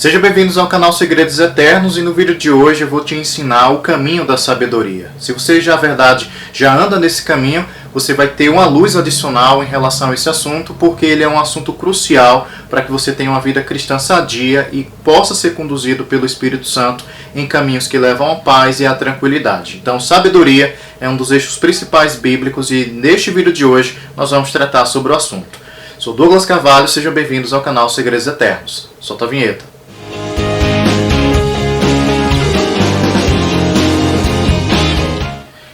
Sejam bem-vindos ao canal Segredos Eternos e no vídeo de hoje eu vou te ensinar o caminho da sabedoria. Se você já, na verdade, já anda nesse caminho, você vai ter uma luz adicional em relação a esse assunto, porque ele é um assunto crucial para que você tenha uma vida cristã sadia e possa ser conduzido pelo Espírito Santo em caminhos que levam à paz e à tranquilidade. Então, sabedoria é um dos eixos principais bíblicos e neste vídeo de hoje nós vamos tratar sobre o assunto. Sou Douglas Carvalho, sejam bem-vindos ao canal Segredos Eternos. Solta a vinheta.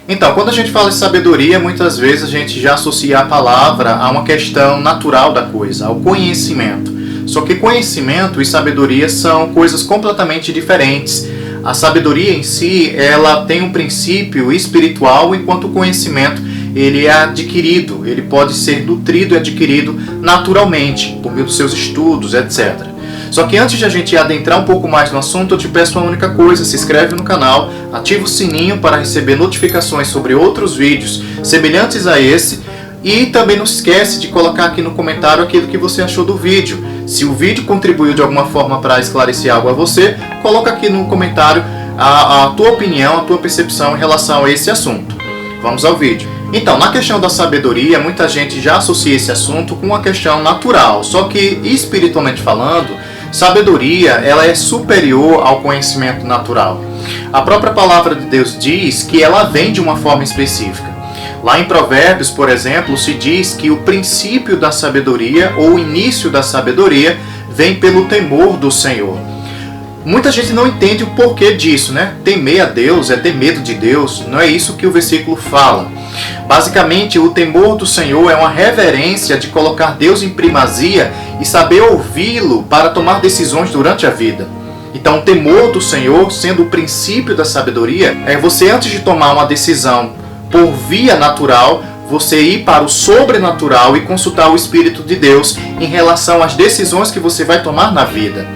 Então, quando a gente fala de sabedoria, muitas vezes a gente já associa a palavra a uma questão natural da coisa, ao conhecimento. Só que conhecimento e sabedoria são coisas completamente diferentes. A sabedoria em si, ela tem um princípio espiritual, enquanto o conhecimento ele é adquirido, ele pode ser nutrido e adquirido naturalmente, por meio dos seus estudos, etc. Só que antes de a gente adentrar um pouco mais no assunto, eu te peço uma única coisa: se inscreve no canal, ativa o sininho para receber notificações sobre outros vídeos semelhantes a esse e também não esquece de colocar aqui no comentário aquilo que você achou do vídeo. Se o vídeo contribuiu de alguma forma para esclarecer algo a você, coloca aqui no comentário a tua opinião, a tua percepção em relação a esse assunto. Vamos ao vídeo. Então, na questão da sabedoria, muita gente já associa esse assunto com uma questão natural, só que espiritualmente falando, sabedoria ela é superior ao conhecimento natural. A própria palavra de Deus diz que ela vem de uma forma específica. Lá em Provérbios, por exemplo, se diz que o princípio da sabedoria ou o início da sabedoria vem pelo temor do Senhor. Muita gente não entende o porquê disso, né? Temer a Deus é ter medo de Deus, não é isso que o versículo fala. Basicamente, o temor do Senhor é uma reverência de colocar Deus em primazia e saber ouvi-lo para tomar decisões durante a vida. Então, o temor do Senhor, sendo o princípio da sabedoria, é você, antes de tomar uma decisão por via natural, você ir para o sobrenatural e consultar o Espírito de Deus em relação às decisões que você vai tomar na vida.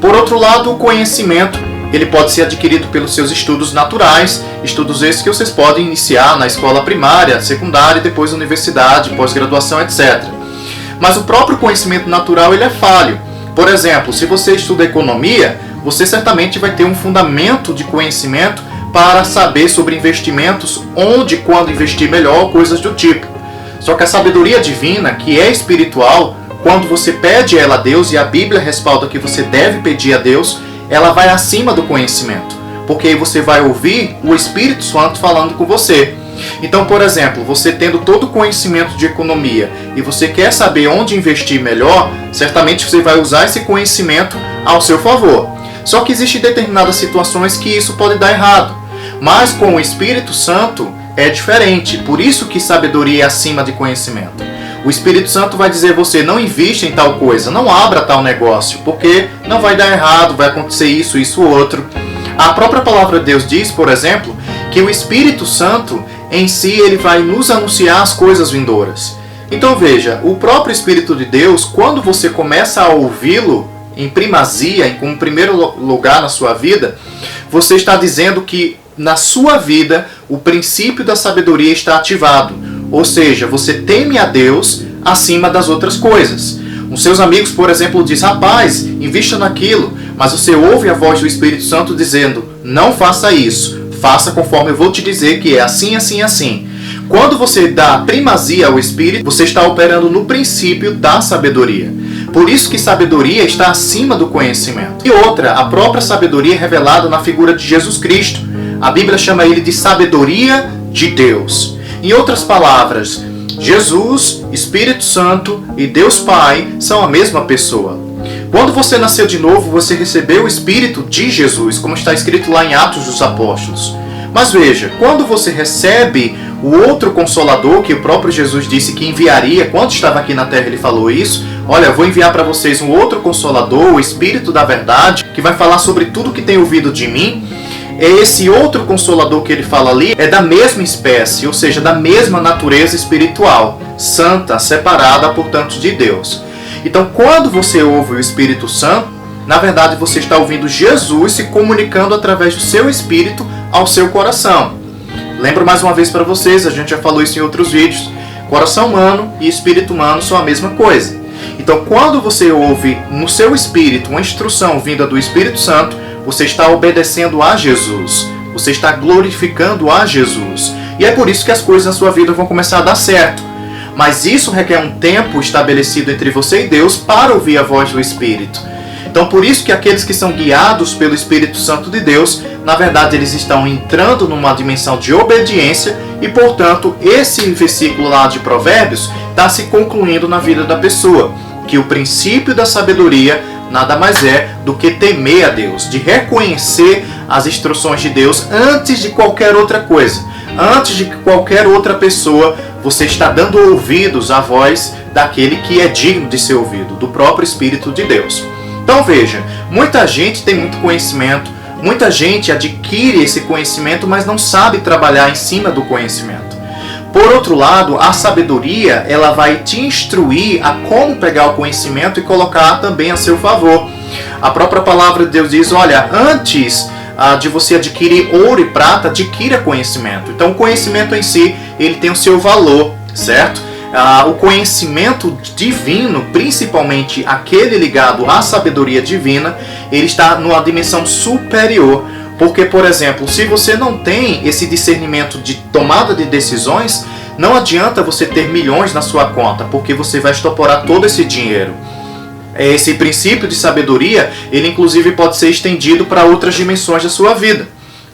Por outro lado, o conhecimento ele pode ser adquirido pelos seus estudos naturais, estudos esses que vocês podem iniciar na escola primária, secundária e depois universidade, pós-graduação, etc. Mas o próprio conhecimento natural ele é falho. Por exemplo, se você estuda economia, você certamente vai ter um fundamento de conhecimento para saber sobre investimentos, onde e quando investir melhor, coisas do tipo. Só que a sabedoria divina, que é espiritual, quando você pede ela a Deus, e a Bíblia respalda que você deve pedir a Deus, ela vai acima do conhecimento, porque aí você vai ouvir o Espírito Santo falando com você. Então, por exemplo, você tendo todo o conhecimento de economia e você quer saber onde investir melhor, certamente você vai usar esse conhecimento ao seu favor. Só que existem determinadas situações que isso pode dar errado. Mas com o Espírito Santo é diferente, por isso que sabedoria é acima de conhecimento. O Espírito Santo vai dizer a você: não invista em tal coisa, não abra tal negócio, porque não vai dar errado, vai acontecer isso, isso, outro. A própria palavra de Deus diz, por exemplo, que o Espírito Santo em si ele vai nos anunciar as coisas vindouras. Então veja, o próprio Espírito de Deus, quando você começa a ouvi-lo em primazia, como primeiro lugar na sua vida, você está dizendo que na sua vida o princípio da sabedoria está ativado. Ou seja, você teme a Deus acima das outras coisas. Os seus amigos, por exemplo, dizem: rapaz, invista naquilo. Mas você ouve a voz do Espírito Santo dizendo: não faça isso. Faça conforme eu vou te dizer que é assim, assim, assim. Quando você dá primazia ao Espírito, você está operando no princípio da sabedoria. Por isso que sabedoria está acima do conhecimento. E outra, a própria sabedoria é revelada na figura de Jesus Cristo. A Bíblia chama ele de sabedoria de Deus. Em outras palavras, Jesus, Espírito Santo e Deus Pai são a mesma pessoa. Quando você nasceu de novo, você recebeu o Espírito de Jesus, como está escrito lá em Atos dos Apóstolos. Mas veja, quando você recebe o outro Consolador, que o próprio Jesus disse que enviaria, quando estava aqui na terra ele falou isso: olha, eu vou enviar para vocês um outro Consolador, o Espírito da Verdade, que vai falar sobre tudo que tem ouvido de mim. Esse outro Consolador que ele fala ali é da mesma espécie, ou seja, da mesma natureza espiritual, santa, separada, portanto, de Deus. Então, quando você ouve o Espírito Santo, na verdade você está ouvindo Jesus se comunicando através do seu Espírito ao seu coração. Lembro mais uma vez para vocês, a gente já falou isso em outros vídeos, coração humano e espírito humano são a mesma coisa. Então, quando você ouve no seu espírito uma instrução vinda do Espírito Santo, você está obedecendo a Jesus. Você está glorificando a Jesus. E é por isso que as coisas na sua vida vão começar a dar certo. Mas isso requer um tempo estabelecido entre você e Deus para ouvir a voz do Espírito. Então, por isso que aqueles que são guiados pelo Espírito Santo de Deus, na verdade, eles estão entrando numa dimensão de obediência e, portanto, esse versículo lá de Provérbios está se concluindo na vida da pessoa. Que o princípio da sabedoria nada mais é do que temer a Deus, de reconhecer as instruções de Deus antes de qualquer outra coisa. Antes de qualquer outra pessoa, você está dando ouvidos à voz daquele que é digno de ser ouvido, do próprio Espírito de Deus. Então veja, muita gente tem muito conhecimento, muita gente adquire esse conhecimento, mas não sabe trabalhar em cima do conhecimento. Por outro lado, a sabedoria, ela vai te instruir a como pegar o conhecimento e colocar também a seu favor. A própria palavra de Deus diz, olha, antes de você adquirir ouro e prata, adquira conhecimento. Então o conhecimento em si, ele tem o seu valor, certo? O conhecimento divino, principalmente aquele ligado à sabedoria divina, ele está numa dimensão superior. Porque, por exemplo, se você não tem esse discernimento de tomada de decisões, não adianta você ter milhões na sua conta, porque você vai estoporar todo esse dinheiro. Esse princípio de sabedoria, ele inclusive pode ser estendido para outras dimensões da sua vida.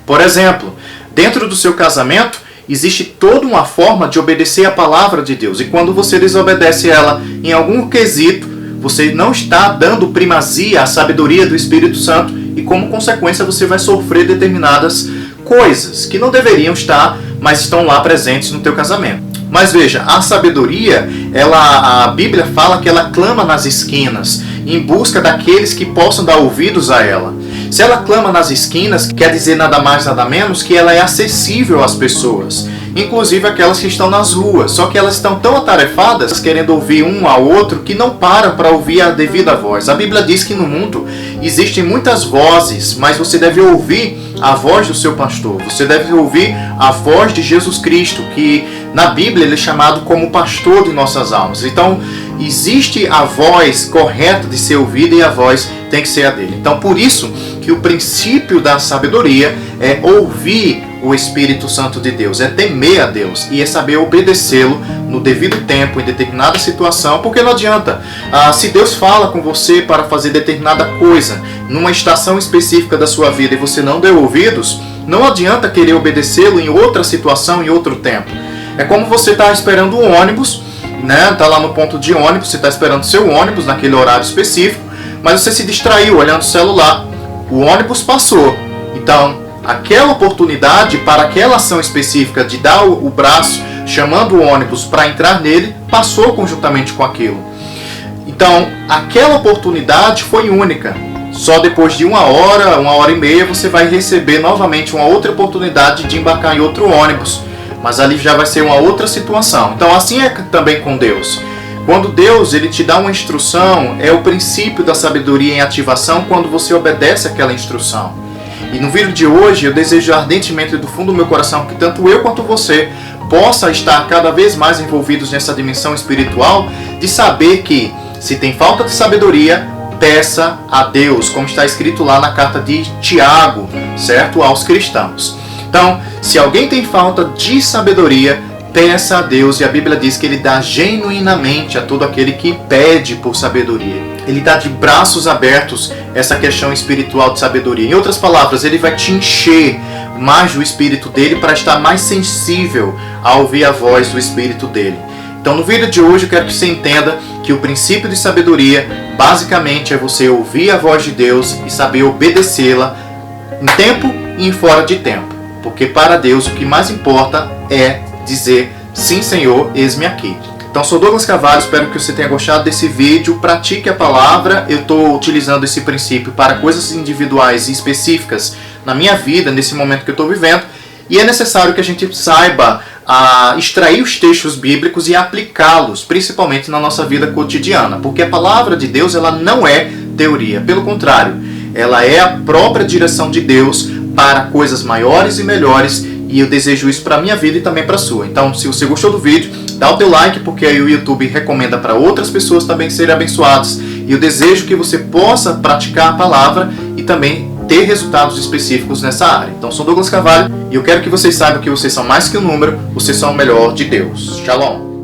Por exemplo, dentro do seu casamento, existe toda uma forma de obedecer a palavra de Deus. E quando você desobedece ela em algum quesito, você não está dando primazia à sabedoria do Espírito Santo e, como consequência, você vai sofrer determinadas coisas que não deveriam estar, mas estão lá presentes no teu casamento. Mas veja, a sabedoria, a Bíblia fala que ela clama nas esquinas, em busca daqueles que possam dar ouvidos a ela. Se ela clama nas esquinas, quer dizer nada mais, nada menos, que ela é acessível às pessoas, inclusive aquelas que estão nas ruas. Só que elas estão tão atarefadas, querendo ouvir um ao outro, que não param para ouvir a devida voz. A Bíblia diz que no mundo existem muitas vozes, mas você deve ouvir a voz do seu pastor. Você deve ouvir a voz de Jesus Cristo, que na Bíblia ele é chamado como pastor de nossas almas. Então, existe a voz correta de ser ouvida e a voz tem que ser a dele. Então, por isso que o princípio da sabedoria é ouvir o Espírito Santo de Deus, é temer a Deus e é saber obedecê-lo no devido tempo, em determinada situação, porque não adianta. Se Deus fala com você para fazer determinada coisa, numa estação específica da sua vida e você não deu ouvidos, não adianta querer obedecê-lo em outra situação, em outro tempo. É como você está esperando um ônibus, né? Está lá no ponto de ônibus, você está esperando seu ônibus naquele horário específico, mas você se distraiu olhando o celular. O ônibus passou. Então, aquela oportunidade para aquela ação específica de dar o braço, chamando o ônibus para entrar nele, passou conjuntamente com aquilo. Então, aquela oportunidade foi única. Só depois de uma hora e meia, você vai receber novamente uma outra oportunidade de embarcar em outro ônibus. Mas ali já vai ser uma outra situação. Então, assim é também com Deus. Quando Deus ele te dá uma instrução, é o princípio da sabedoria em ativação quando você obedece aquela instrução. E no vídeo de hoje, eu desejo ardentemente do fundo do meu coração que tanto eu quanto você possa estar cada vez mais envolvidos nessa dimensão espiritual, de saber que, se tem falta de sabedoria, peça a Deus, como está escrito lá na carta de Tiago, certo? Aos cristãos. Então, se alguém tem falta de sabedoria, peça a Deus, e a Bíblia diz que Ele dá genuinamente a todo aquele que pede por sabedoria. Ele dá de braços abertos essa questão espiritual de sabedoria. Em outras palavras, Ele vai te encher mais do Espírito dEle para estar mais sensível a ouvir a voz do Espírito dEle. Então, no vídeo de hoje, eu quero que você entenda que o princípio de sabedoria, basicamente, é você ouvir a voz de Deus e saber obedecê-la em tempo e em fora de tempo. Porque para Deus, o que mais importa é dizer, sim Senhor, eis-me aqui. Então, sou Douglas Carvalho, espero que você tenha gostado desse vídeo. Pratique a palavra. Eu estou utilizando esse princípio para coisas individuais e específicas na minha vida, nesse momento que eu estou vivendo. E é necessário que a gente saiba extrair os textos bíblicos e aplicá-los, principalmente na nossa vida cotidiana. Porque a palavra de Deus ela não é teoria. Pelo contrário, ela é a própria direção de Deus para coisas maiores e melhores. E eu desejo isso para a minha vida e também para a sua. Então, se você gostou do vídeo, dá o teu like, porque aí o YouTube recomenda para outras pessoas também serem abençoadas. E eu desejo que você possa praticar a palavra e também ter resultados específicos nessa área. Então, sou Douglas Carvalho e eu quero que vocês saibam que vocês são mais que um número, vocês são o melhor de Deus. Shalom!